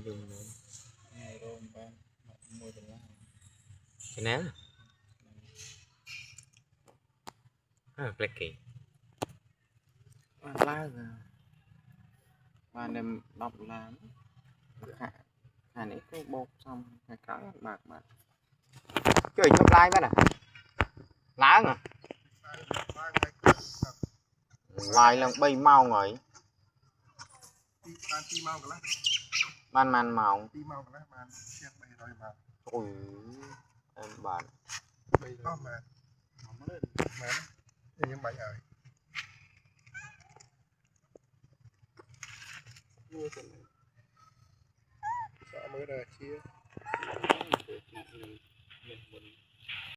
dùng ngày rồi ba mua được lá cái ná Blacky lá rồi ba đem đọc lá này cái bột xong cái cắn bạc bạc chơi chụp like vậy nè lá nè like là bay mau rồi man man màu ui em bạn nhưng mà rồi sợ mới ra chia